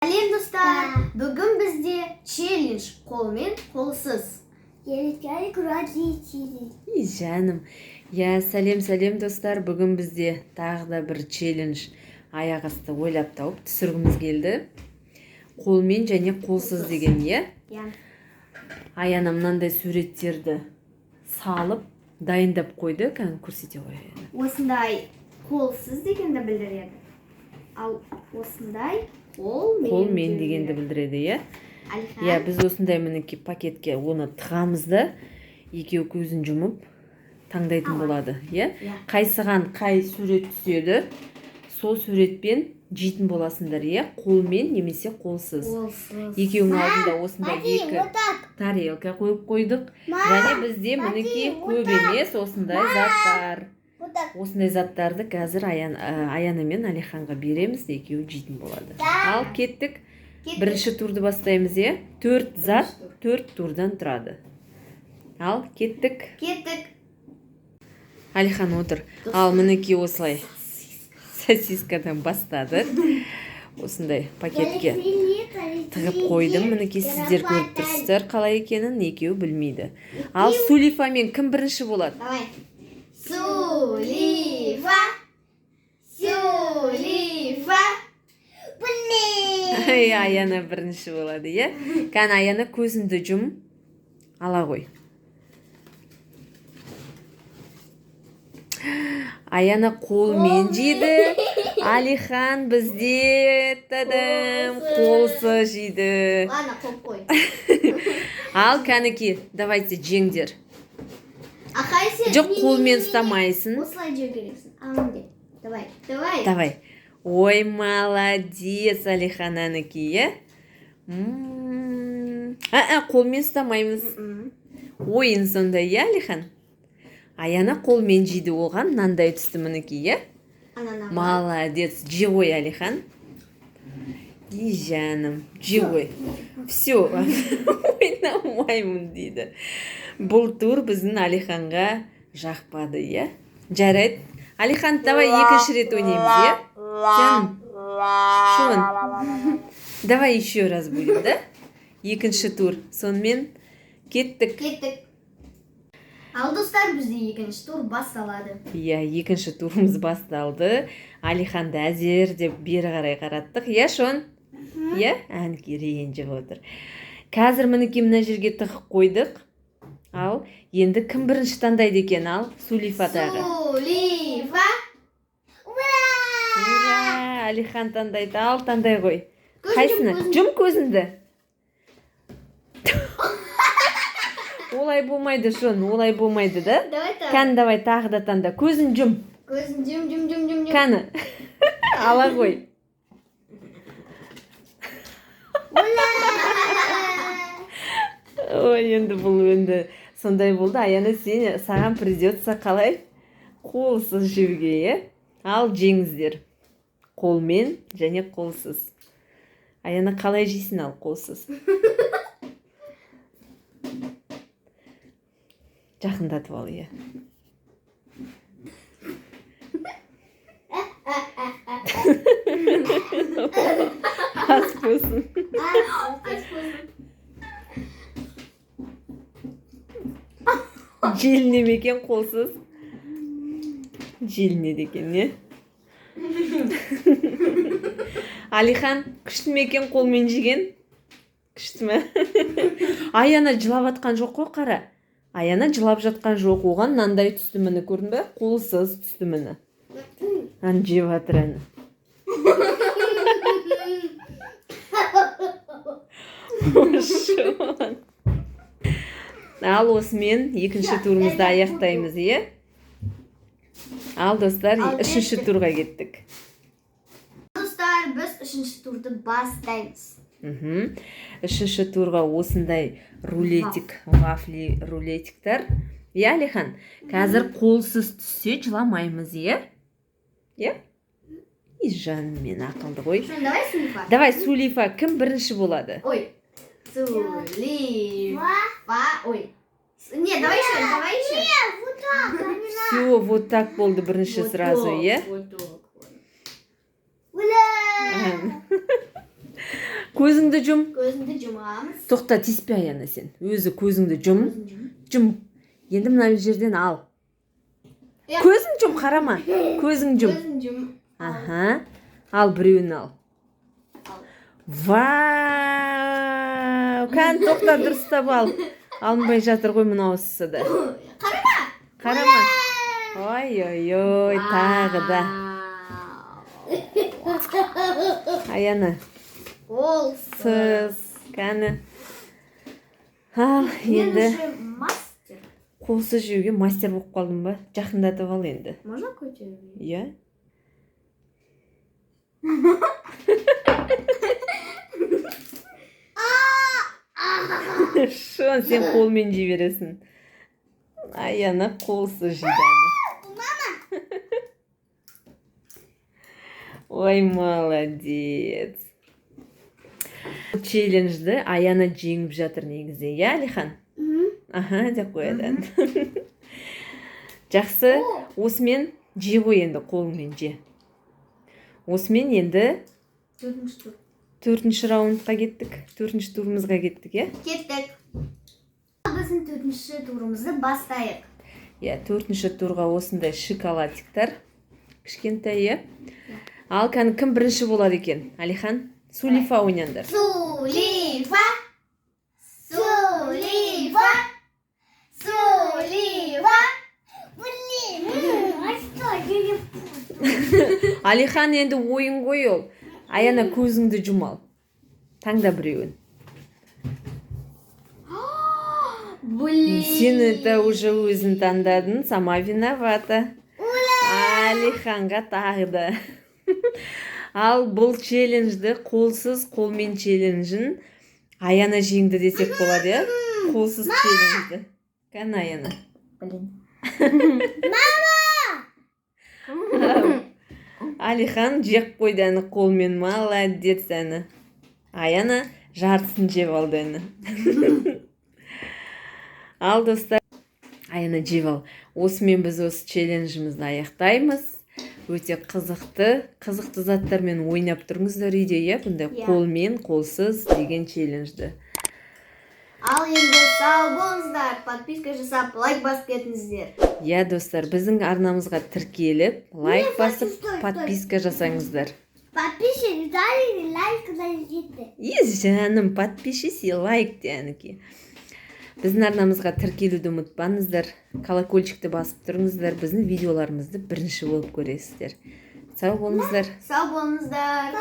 Сәлем достар, бүгін бізде челлендж қолмен қолсыз. Жаным, сәлем достар, бүгін бізде тағы да бір челлендж аяқ асты ойлап тауып түсіргіміз келді. Қолмен және қолсыз деген, Аяна мынандай суреттерді салып, дайындап қойды, көрсете қояйын. Осындай қолсыз дегенді білдіреді. Ал осындай қолмен дегенді білдіреді, Алихан. Біз осындай мінеки пакетке оны тығамыз да, екеу көзін жұмып таңдайтын болады, Қайсыған қай сурет түседі, сол суретпен жейтін боласыңдар, қолмен немесе қолсыз. Екеуінің алдында осындай екі тарелка қойып қойдық. Және бізде мінеки көп емес осындай заттар. Осындай заттарды қазір Аяна мен Алиханға береміз, екеуі жейтін болады. Ал кеттік. Бірінші турды бастаймыз, 4 зат 4 турдан тұрады. Ал кеттік. Алихан отыр. Ал мінеки осылай сосискадан бастады. Осындай пакетке тығып қойдым. Мінеки сіздер көріп тұрсыздар қалай екенін, екеуі білмейді. Ал Сулифамен кім бірінші болады? Сулифа. Аяна бірінші болады, Аяна көзіңді жұм, ала қой. Аяна қолмен жейді, Алихан бізде қолсыз жейді. Ладно, қоп қой. Ал кәнеки, давайте жеңдер. Жоқ, қолмен ұстамайсың. Осылай жеу керексің. Амынде. Давай. Ой, молодец, Алихан әнікі, Қолмен ұстамаймыз. Ойын сондай, Алихан? Аяна қолмен жейді оған, мынандай түсті мінеки, Молодец, же ғой, Алихан. Жаным, же ғой. Все, ойнамаймын дейді. Бұл тур біздің Алиханға жақпады, Жарайды. Алихан, давай екінші рет ойнаймыз, Шон, давай еще раз будем, Екінші тур. Сонымен кеттік. Ал достар, бізде екінші тур басталады. Екінші турымыз басталды. Алиханды әзер деп бері қарай қараттық. Шон? Әнеки ренжіп отыр. Қазір мінеки мына жерге тығып қойдық. Ал, енді кім бірінші таңдайды екен, ал? Сулифадағы. Сулифа. Алихан таңдайды, ал таңдай ғой. Қайсыны? Жұм көзінді. Олай болмайды, Шон, олай болмайды, Кән, давай, тағы да таңда. Көзін жұм. Көзін жұм. Кәні, ала ғой. Ой, енді бұл енді сондай болды. Аяна, саған придется қалай қолсыз жеуге, Ал жеңіздер. Қолмен және қолсыз. Аяна, қалай жейсін ал қолсыз? Жақындатып ал, Ас болсын. Желіне мекен қолсыз? Желіне деген, Алихан, күшті мекен қолмен жеген? Күшті ме? Аяна жылап атқан жоқ қой, қара. Аяна жылап жатқан жоқ, оған мынандай түсті міні, көрдің бе? Қолсыз түсті міні. Жеп атыр әні. Ал осымен екінші турымызды аяқтаймыз, Ал достар, үшінші турға кеттік. Достар, біз үшінші турды бастаймыз. Үшінші турға осындай рулетик, вафли рулетиктер. Алихан, қазір қолсыз түссе жыламаймыз, Жаным мен ақылды ғой. Давай, Сулифа. Давай, Сулифа, кім бірінші болады? Сулифа. Не, давай еще. Все, вот так болды бірінші сразу, көзіңді жұм. Көзіңді жұмамыз. Тоқта, тиіспе Аяна сен. Өзі көзіңді жұм. Көзін жұм. Жұм. Енді мына жерден ал. Я. Көзің жұм, қарама. Көзің жұм. Көзін жұм. Аха. Ал, біреуін ал. Ал. Вау! Кән, тоқта, дұрыстап ал. Алынбай жатыр ғой мынаусы да. Қарама. Қарама. Ой, тағы да. Аяна. Қолсыз. Кәні. Ал, енді Мастер. қолсыз жеуге мастер болып қалдым ба? Жақындатып ал енді. Можно көтеру? Иә? Шон, сен қолмен жей бересің. Аяна қолсыз жейді. Ой, молодец. Челленджді Аяна жеңіп жатыр негізі, иә, Алихан? Аха, деп қояды. Жақсы, осымен же ғой енді, қолыңмен же. Осымен енді Төртінші тур. 4-ші раундқа кеттік. 4-ші турымызға кеттік, иә? Кеттік. Біздің 4-ші турымызды бастайық. Иә, 4-ші турға осындай шоколадиктар. Кішкентай, иә? Ал, кәні кім бірінші болады екен? Алихан, Сулифа ойнаңдар. Сулифа. Сулифа. Сулифа. Алихан енді ойын ғой ол. Аяна көзіңді жұмал. Таңда біреуін. Сен это уже өзін таңдадың, сама виновата. Алиханға тағы да. Ал бұл челленджді қолсыз қолмен челленджін Аяна жеңді десек болады, иә? Қолсыз челленджді. Кән Аяна. Алихан жек қойды әні қолмен, молодец әні. Аяна жартысын жеп алды әні. Ал достар, Аяна жеп ал. Осымен біз осы челленджімізді аяқтаймыз. Өте қызықты заттармен ойнап тұрыңыздар үйде, иә? Бұндай қолмен, қолсыз деген челленджді. Ал енді сау болыңыздар, подписка жасап, лайк басып кетіңіздер. Иә, достар, біздің арнамызға тіркеліп, лайк басып, подписка жасаңыздар. Подписчик, дали лайк нажмите. Жаным, подпишись и лайк дәніке. Біздің арнамызға тіркелуді ұмытпаңыздар. Колокольчикті басып тұрыңыздар. Біздің видеоларымызды бірінші болып көресіздер. Сау болыңыздар. Сау болыңыздар.